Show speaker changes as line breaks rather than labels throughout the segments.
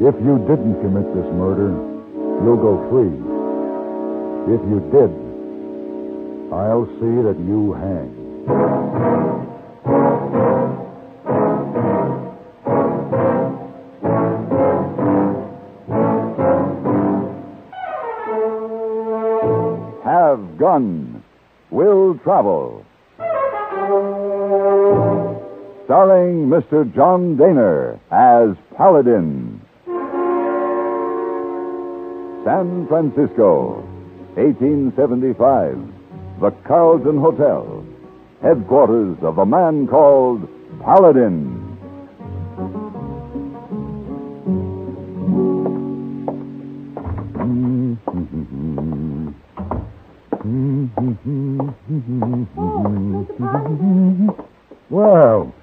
If you didn't commit this murder, you'll go free. If you did, I'll see that you hang. Have Gun Will Travel. Starring Mr. John Daner as Paladin. San Francisco, 1875. The Carlton Hotel, headquarters of a man called Paladin. Well,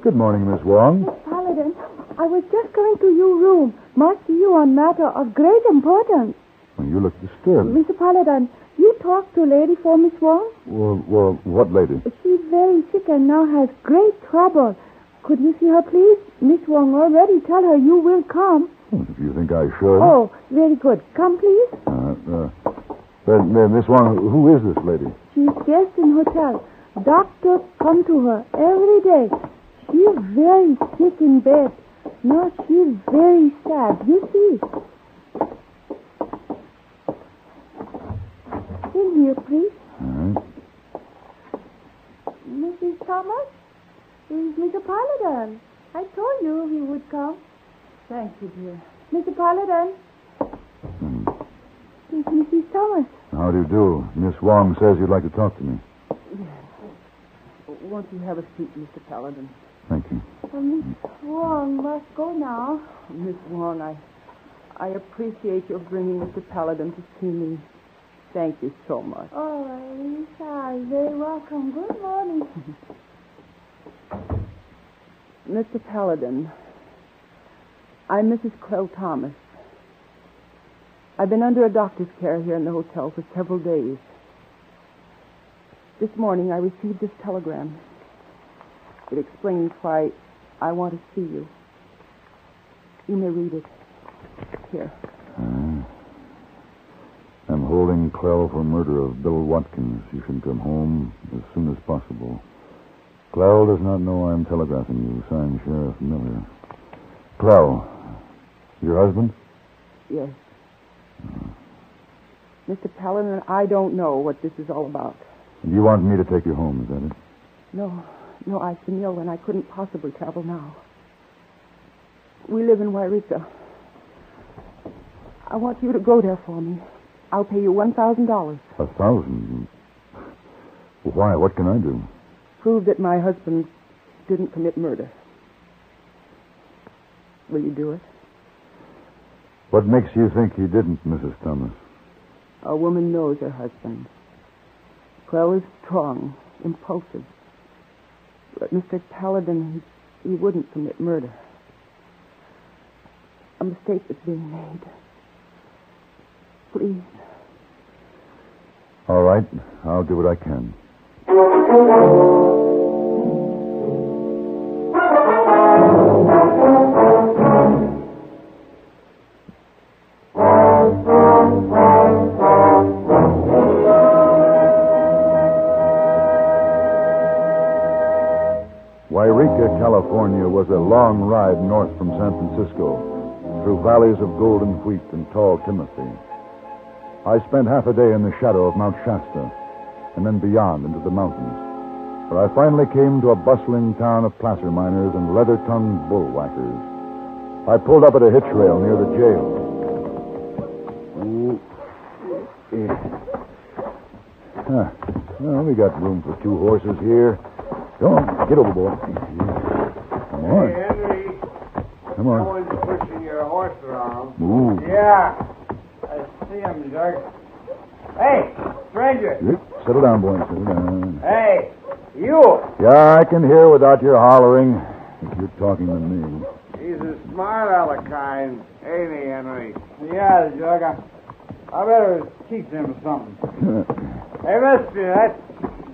good morning, Miss Wong.
Paladin, I was just going to your room. Must see you on matter of great importance.
Well, you look disturbed.
Mr. Paladin, you talked to a lady for Miss Wong?
Well, what lady?
She's very sick and now has great trouble. Could you see her, please? Miss Wong already tell her you will come.
Well, if you think I should.
Oh, very good. Come, please.
Miss Wong, who is this lady?
She's guest in hotel. Doctor come to her every day. She's very sick in bed. No, she's very sad. You see. In here, please.
All right.
Mrs. Thomas? This is Mr. Paladin. I told you he would come.
Thank you, dear.
Mr. Paladin. This is Mrs. Thomas.
How do you do? Miss Wong says you'd like to talk to me.
Yes. Won't you have a seat, Mr. Paladin?
Thank you.
Miss Wong must go now.
Miss Wong, I appreciate your bringing Mr. Paladin to see me. Thank you so much.
Oh, Lisa, you're very welcome. Good morning.
Mr. Paladin, I'm Mrs. Clell Thomas. I've been under a doctor's care here in the hotel for several days. This morning I received this telegram. It explains why I want to see you. You may read it. Here.
I'm holding Clell for murder of Bill Watkins. You should come home as soon as possible. Clell does not know I'm telegraphing you. Signed, Sheriff Miller. Clell, your husband?
Yes. Mr. Paladin, I don't know what this is all about.
You want me to take you home, is that it?
No, I've been ill and I couldn't possibly travel now. We live in Wairika. I want you to go there for me. I'll pay you $1,000.
$1,000? Why? What can I do?
Prove that my husband didn't commit murder. Will you do it?
What makes you think he didn't, Mrs. Thomas?
A woman knows her husband. Clell is strong, impulsive. But Mr. Paladin, he wouldn't commit murder. A mistake is being made. Please.
All right. I'll do what I can. Wairika, California was a long ride north from San Francisco, through valleys of golden wheat and tall timothy. I spent half a day in the shadow of Mount Shasta, and then beyond into the mountains, where I finally came to a bustling town of placer miners and leather-tongued bullwhackers. I pulled up at a hitch rail near the jail. Well, we got room for 2 horses here. Go on, get over, boy. Come on.
Hey, Henry.
Come on.
No one's pushing your horse around.
Move.
Yeah. I see him, Dirk. Hey, stranger.
Settle down, boy. Settle down.
Hey, you.
Yeah, I can hear without your hollering. If you're talking to me.
He's a smart aleck kind, ain't he, Henry? Yeah, Dirk. I better teach him something. Hey, mister, that's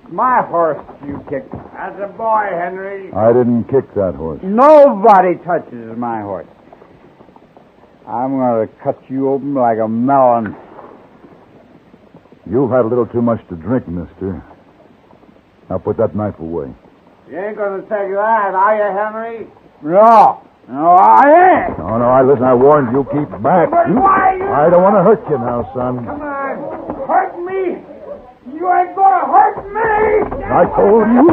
my horse you kicked. That's a boy, Henry.
I didn't kick that horse.
Nobody touches my horse. I'm going to cut you open like a melon.
You've had a little too much to drink, mister. Now put that knife away.
You ain't going to take that, are you, Henry? No, I ain't.
No, listen, I warned you. Keep back.
But why you...
I don't want to hurt you now, son.
Come on, hurt me. You ain't going to hurt me.
I told you.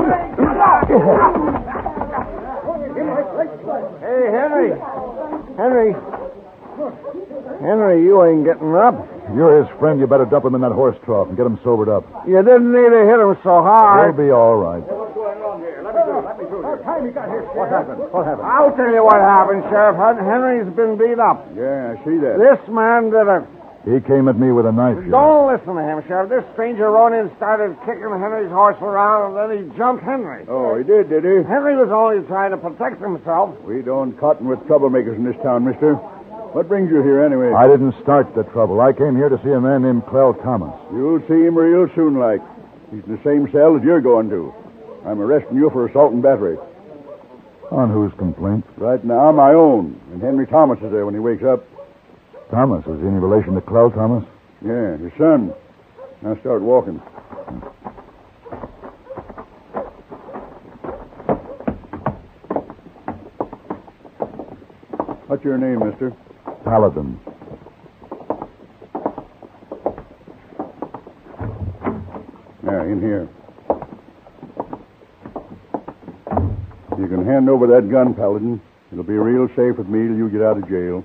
Hey, Henry, you ain't getting up.
You're his friend. You better dump him in that horse trough and get him sobered up.
You didn't need to hit him so hard.
He'll be all right.
What's going on here? Let me through. What time you got here,
What happened?
I'll tell you what happened, Sheriff. Henry's been beat up.
Yeah, I see that.
This man did it.
He came at me with a knife.
Don't listen to him, Sheriff. This stranger rode in and started kicking Henry's horse around, and then he jumped Henry.
Oh, he did he?
Henry was only trying to protect himself.
We don't cotton with troublemakers in this town, mister. What brings you here anyway?
I didn't start the trouble. I came here to see a man named Clell Thomas.
You'll see him real soon, like. He's in the same cell that you're going to. I'm arresting you for assault and battery.
On whose complaint?
Right now, my own. And Henry Thomas is there when he wakes up.
Thomas. Is he any relation to Clell Thomas?
Yeah, his son. Now start walking. What's your name, mister?
Paladin.
Yeah, in here. You can hand over that gun, Paladin. It'll be real safe with me till you get out of jail.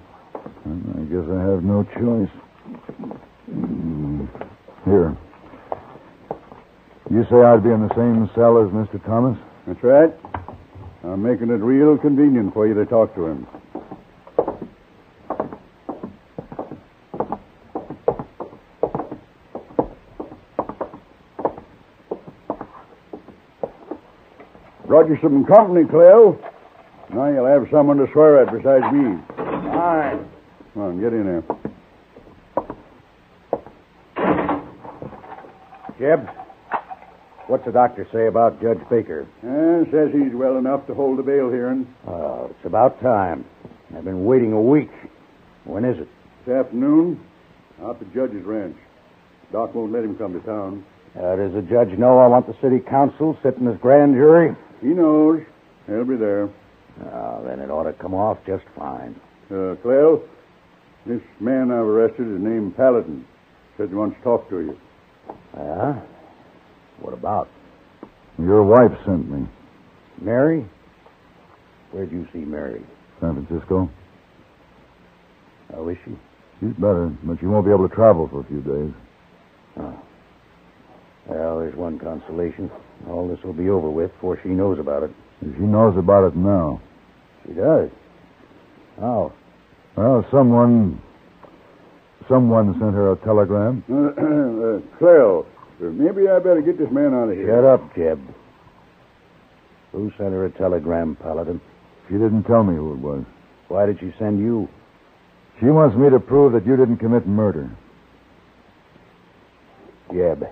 I guess I have no choice. Here. You say I'd be in the same cell as Mr. Thomas?
That's right. I'm making it real convenient for you to talk to him. Brought you some company, Clell. Now you'll have someone to swear at besides me.
All right.
Come on, get in there.
Jeb, what's the doctor say about Judge Baker?
Says he's well enough to hold a bail hearing.
Oh, it's about time. I've been waiting a week. When is it?
This afternoon, out the judge's ranch. Doc won't let him come to town.
Does the judge know I want the city council sitting as grand jury?
He knows. He'll be there.
Oh, then it ought to come off just fine.
Clell, this man I've arrested is named Paladin. Said he wants to talk to you.
Yeah? What about?
Your wife sent me.
Mary? Where'd you see Mary?
San Francisco.
How is she?
She's better, but she won't be able to travel for a few days.
Oh. Well, there's one consolation. All this will be over with before she knows about it.
She knows about it now.
She does? How?
Well, someone sent her a telegram.
Clell, maybe I better get this man out of here.
Shut up, Jeb. Who sent her a telegram, Paladin?
She didn't tell me who it was.
Why did she send you?
She wants me to prove that you didn't commit murder.
Jeb,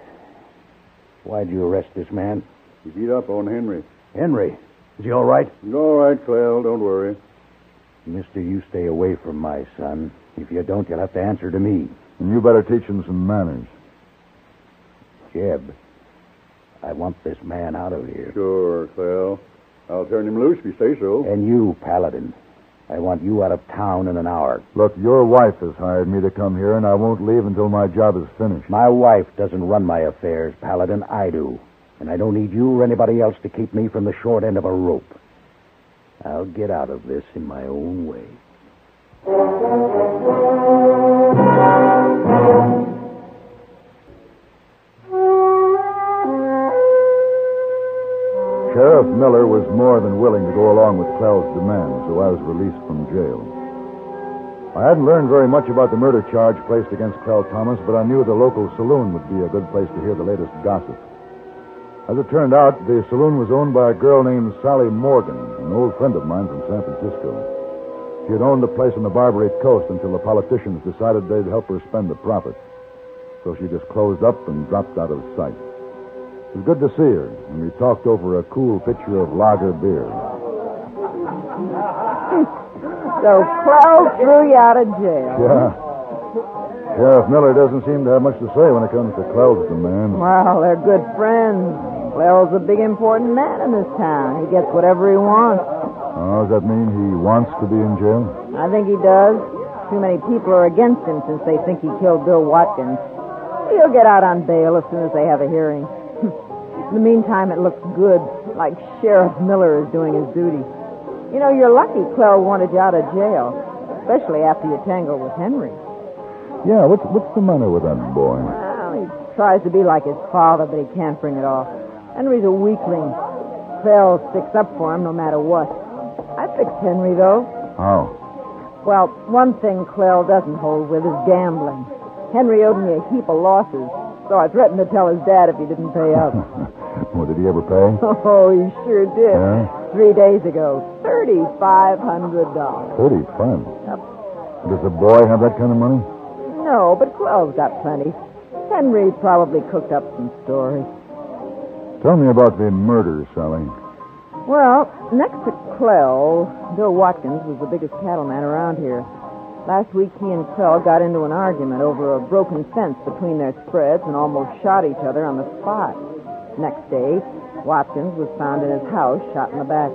why'd you arrest this man?
He beat up on Henry.
Henry, is he all right?
He's all right, Clell. Don't worry.
Mister, you stay away from my son. If you don't, you'll have to answer to me.
And you better teach him some manners.
Jeb, I want this man out of here.
Sure, Clell. I'll turn him loose if you say so.
And you, Paladin, I want you out of town in an hour.
Look, your wife has hired me to come here, and I won't leave until my job is finished.
My wife doesn't run my affairs, Paladin. I do. And I don't need you or anybody else to keep me from the short end of a rope. I'll get out of this in my own way.
Sheriff Miller was more than willing to go along with Clell's demands, so I was released from jail. I hadn't learned very much about the murder charge placed against Clell Thomas, but I knew the local saloon would be a good place to hear the latest gossip. As it turned out, the saloon was owned by a girl named Sally Morgan, an old friend of mine from San Francisco. She had owned the place on the Barbary Coast until the politicians decided they'd help her spend the profits. so she just closed up and dropped out of sight. It was good to see her, and we talked over a cool pitcher of lager beer.
So Clell threw you out of jail.
Yeah. Sheriff Miller doesn't seem to have much to say when it comes to Clell's demand.
Well, they're good friends. Clell's a big, important man in this town. He gets whatever he wants.
Oh, does that mean he wants to be in jail?
I think he does. Too many people are against him since they think he killed Bill Watkins. He'll get out on bail as soon as they have a hearing. In the meantime, it looks good, like Sheriff Miller is doing his duty. You know, you're lucky Clell wanted you out of jail, especially after you tangled with Henry.
Yeah, what's the matter with that boy?
Well, he tries to be like his father, but he can't bring it off. Henry's a weakling. Clell sticks up for him no matter what. I fixed Henry, though.
How?
Well, one thing Clell doesn't hold with is gambling. Henry owed me a heap of losses, so I threatened to tell his dad if he didn't pay up.
Well, did he ever pay?
Oh, he sure did.
Yeah?
3 days ago. $3,500.
35.
Yep.
Does the boy have that kind of money?
No, but Clell's got plenty. Henry probably cooked up some story.
Tell me about the murder, Sally.
Well, next to Clell, Bill Watkins was the biggest cattleman around here. Last week, he and Clell got into an argument over a broken fence between their spreads and almost shot each other on the spot. Next day, Watkins was found in his house, shot in the back.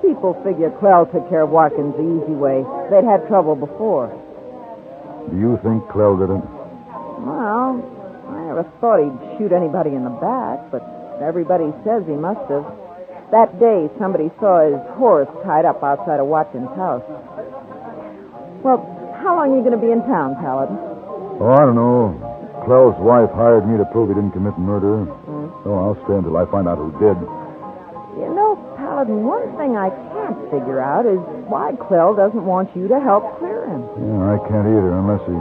People figure Clell took care of Watkins the easy way. They'd had trouble before.
Do you think Clell did it?
Well, I never thought he'd shoot anybody in the back, but everybody says he must have. That day, somebody saw his horse tied up outside of Watkins' house. Well, how long are you going to be in town, Paladin?
Oh, I don't know. Clell's wife hired me to prove he didn't commit murder. So I'll stay until I find out who did.
You know, Paladin, one thing I can't figure out is why Clell doesn't want you to help clear him.
Yeah, I can't either unless he...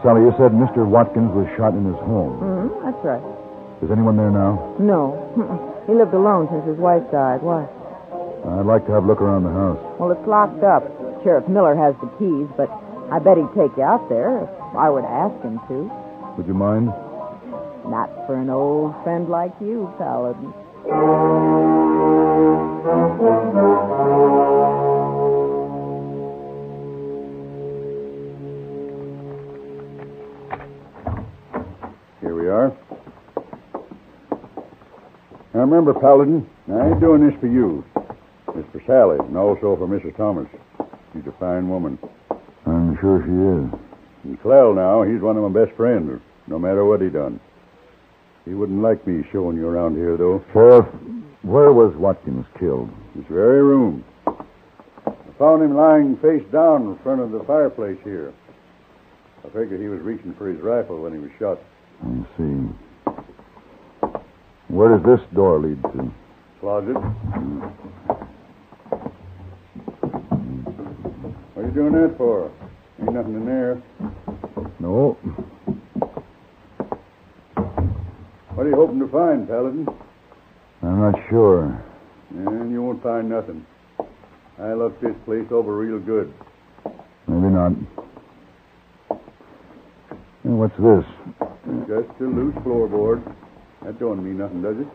Sally, you said Mr. Watkins was shot in his home.
That's right.
Is anyone there now?
No. He lived alone since his wife died. Why?
I'd like to have a look around the house.
Well, it's locked up. Sheriff Miller has the keys, but I bet he'd take you out there if I were to ask him to.
Would you mind?
Not for an old friend like you, Paladin.
Here we are. Now, remember, Paladin, I ain't doing this for you. It's for Sally, and also for Mrs. Thomas. She's a fine woman.
I'm sure she is.
And Clell, now, he's one of my best friends, no matter what he done. He wouldn't like me showing you around here, though.
Sheriff, where was Watkins killed?
This very room. I found him lying face down in front of the fireplace here. I figured he was reaching for his rifle when he was shot.
I see. Where does this door lead to?
Closet. What are you doing that for? Ain't nothing in there.
No.
What are you hoping to find, Paladin?
I'm not sure.
And you won't find nothing. I looked this place over real good.
Maybe not. Hey, what's this?
Just a loose floorboard. That don't mean nothing, does it?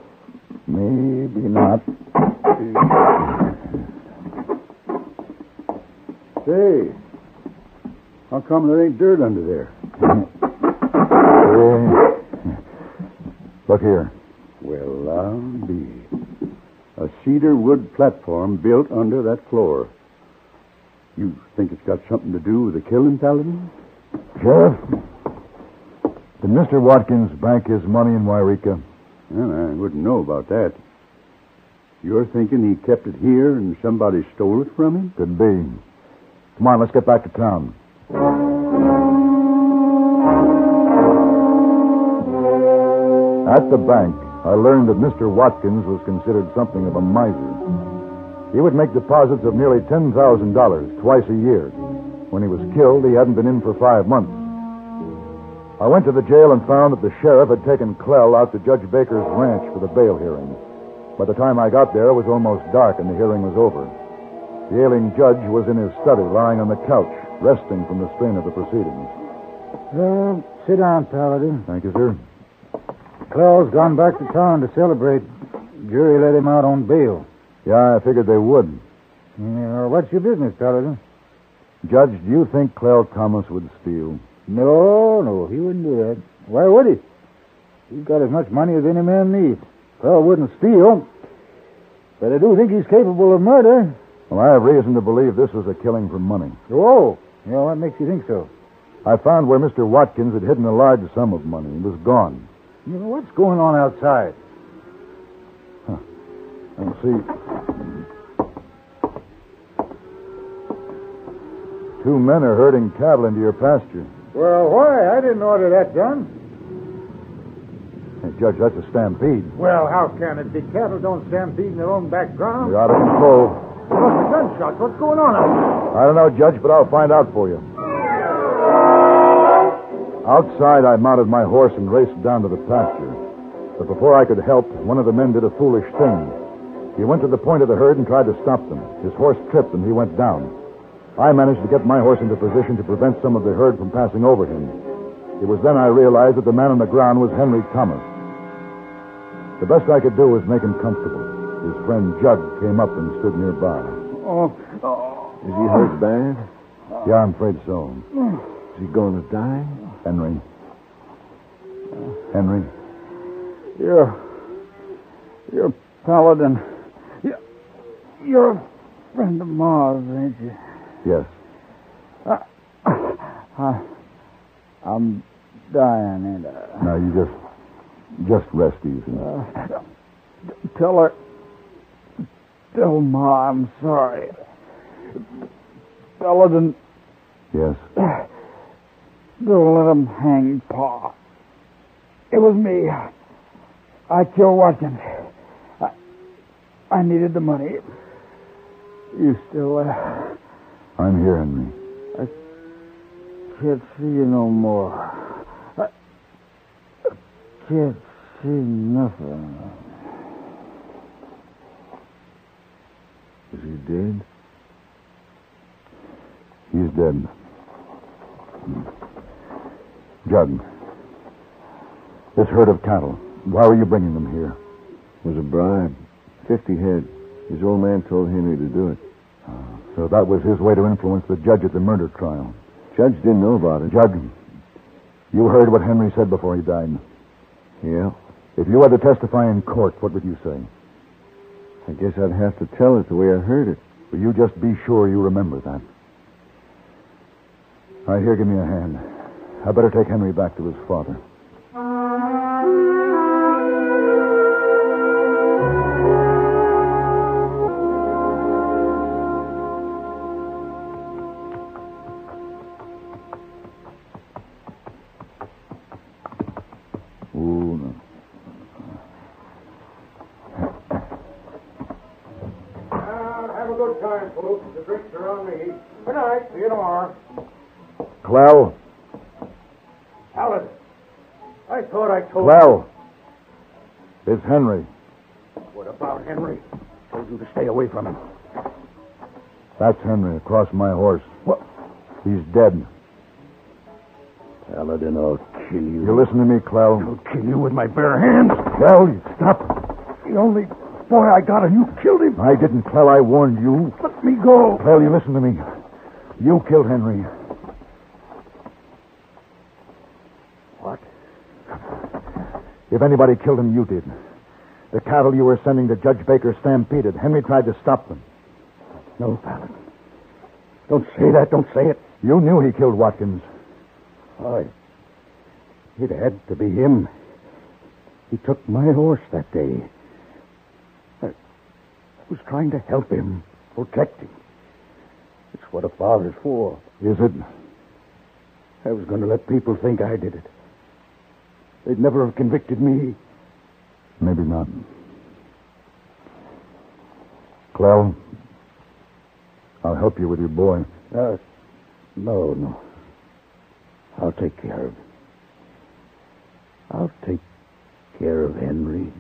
Maybe not.
Say, how come there ain't dirt under there?
Look here.
Well, I'll be. A cedar wood platform built under that floor. You think it's got something to do with the killing, Paladin?
Sheriff, did Mr. Watkins bank his money in Wairika?
Well, I wouldn't know about that. You're thinking he kept it here and somebody stole it from him?
Could be. Come on, let's get back to town. At the bank, I learned that Mr. Watkins was considered something of a miser. He would make deposits of nearly $10,000 twice a year. When he was killed, he hadn't been in for 5 months. I went to the jail and found that the sheriff had taken Clell out to Judge Baker's ranch for the bail hearing. By the time I got there, it was almost dark and the hearing was over. The ailing judge was in his study, lying on the couch, resting from the strain of the proceedings.
Sit down, Paladin.
Thank you, sir.
Clell's gone back to town to celebrate. Jury let him out on bail.
Yeah, I figured they would.
Yeah, what's your business, Paladin?
Judge, do you think Clell Thomas would steal?
No, he wouldn't do that. Why would he? He's got as much money as any man needs. Clell wouldn't steal. But I do think he's capable of murder.
Well, I have reason to believe this was a killing for money.
Oh, yeah, what makes you think so?
I found where Mr. Watkins had hidden a large sum of money. It was gone.
You know, what's going on outside?
Let's see. 2 men are herding cattle into your pasture.
Well, why? I didn't order that done.
Hey, Judge, that's a stampede.
Well, how can it be? Cattle don't stampede in their own background.
You're out of control.
Look, the gunshots. What's going on out there?
I don't know, Judge, but I'll find out for you. Outside, I mounted my horse and raced down to the pasture. But before I could help, one of the men did a foolish thing. He went to the point of the herd and tried to stop them. His horse tripped and he went down. I managed to get my horse into position to prevent some of the herd from passing over him. It was then I realized that the man on the ground was Henry Thomas. The best I could do was make him comfortable. His friend Judd came up and stood nearby.
Is he hurt bad?
Yeah, I'm afraid so.
Is he going to die?
Henry. Henry.
You're Paladin. You're a friend of Ma's, ain't you?
Yes.
I'm dying, ain't I?
Now, you just rest easy.
Tell Ma I'm sorry. Paladin,
Yes.
don't let him hang Pa. It was me. I killed Watkins. I needed the money. You still there?
I'm here, Henry.
Can't see you no more. I can't see nothing.
Is he dead?
He's dead. Judd, this herd of cattle, why were you bringing them here?
It was a bribe. 50 head. His old man told Henry to do it.
So that was his way to influence the judge at the murder trial.
Judge didn't know about it.
Judd, you heard what Henry said before he died.
Yeah.
If you had to testify in court, what would you say?
I guess I'd have to tell it the way I heard it.
Will you just be sure you remember that? All right, here, give me a hand. I better take Henry back to his father. Ooh, no.
Have a good time, folks. The drinks are on me. Good night. See you tomorrow.
Clell.
Paladin, I thought I told
Clell. It's Henry.
What about Henry? Told you to stay away from him.
That's Henry across my horse.
What?
He's dead.
Paladin, I'll kill you.
You listen to me, Clell.
I'll kill you with my bare hands.
Clell, you stop.
The only boy I got, and you killed him.
I didn't, Clell. I warned you.
Let me go.
Clell, you listen to me. You killed Henry.
What?
If anybody killed him, you did. The cattle you were sending to Judge Baker stampeded. Henry tried to stop them.
No, Paladin. Don't say that. Don't say it.
You knew he killed Watkins.
It had to be him. He took my horse that day. I was trying to help him, protect him. It's what a father's for.
Is it?
I was going to let people think I did it. They'd never have convicted me.
Maybe not. Clell, I'll help you with your boy.
No. I'll take care of him. I'll take care of Henry.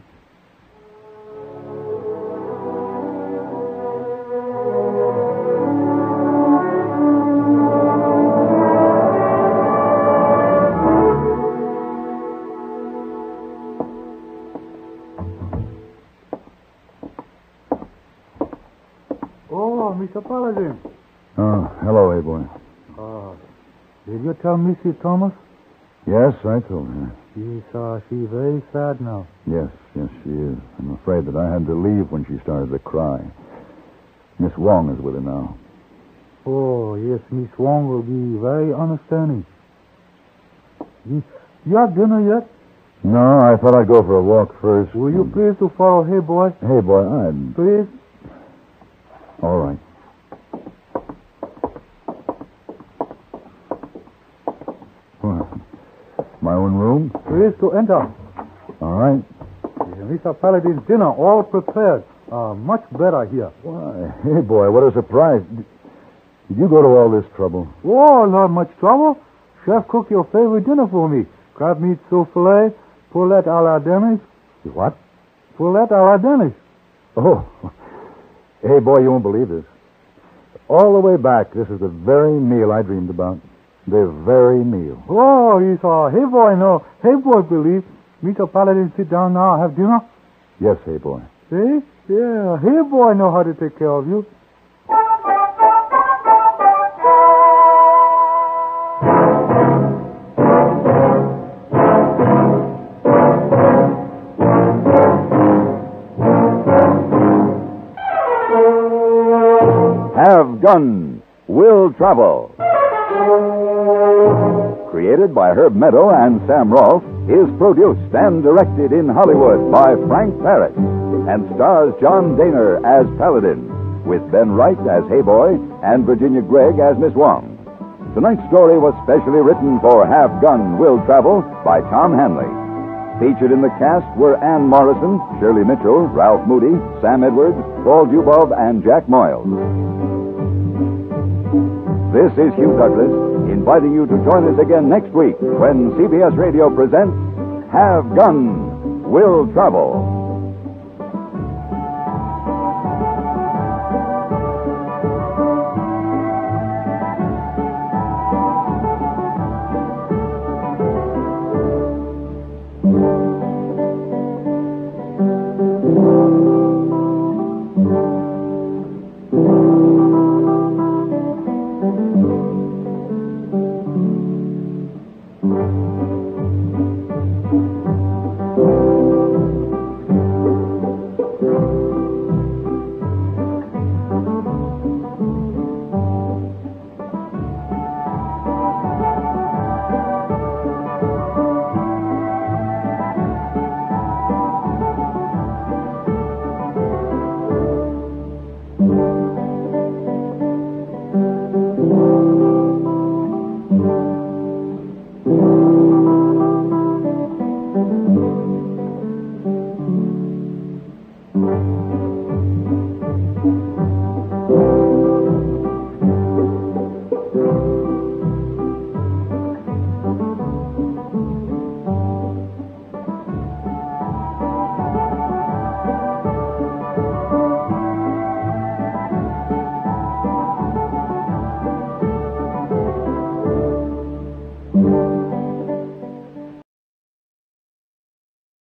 Mr. Paladin.
Oh, hello, A-boy.
Did you tell Missy Thomas?
Yes, I told her.
She's very sad now.
Yes, she is. I'm afraid that I had to leave when she started to cry. Miss Wong is with her now.
Oh, yes, Miss Wong will be very understanding. You have dinner yet?
No, I thought I'd go for a walk first.
Will you please to follow Hey Boy?
Hey, boy, I'd...
Please?
All right. Well, my own room?
Please to enter.
All right.
Mr. Paladin's dinner all prepared. Much better here.
Why, hey, boy, what a surprise. Did you go to all this trouble?
Oh, not much trouble. Chef cooked your favorite dinner for me. Crab meat souffle, poulet à la Denis.
What?
Poulet à la Denis.
Oh. Hey, boy, you won't believe this. All the way back, this is the very meal I dreamed about. The very meal.
Oh, you saw. Hey, boy, no. Hey, boy, believe. Mr. Paladin, sit down now, have dinner.
Yes, hey, boy.
See? Yeah, hey, boy, know how to take care of you.
Have Gun Will Travel. Created by Herb Meadow and Sam Rolfe, is produced and directed in Hollywood by Frank Parrott and stars John Daner as Paladin, with Ben Wright as Hey Boy and Virginia Gregg as Miss Wong. Tonight's story was specially written for Have Gun Will Travel by Tom Hanley. Featured in the cast were Ann Morrison, Shirley Mitchell, Ralph Moody, Sam Edwards, Paul Dubov, and Jack Moyles. This is Hugh Douglas, inviting you to join us again next week when CBS Radio presents Have Gun Will Travel.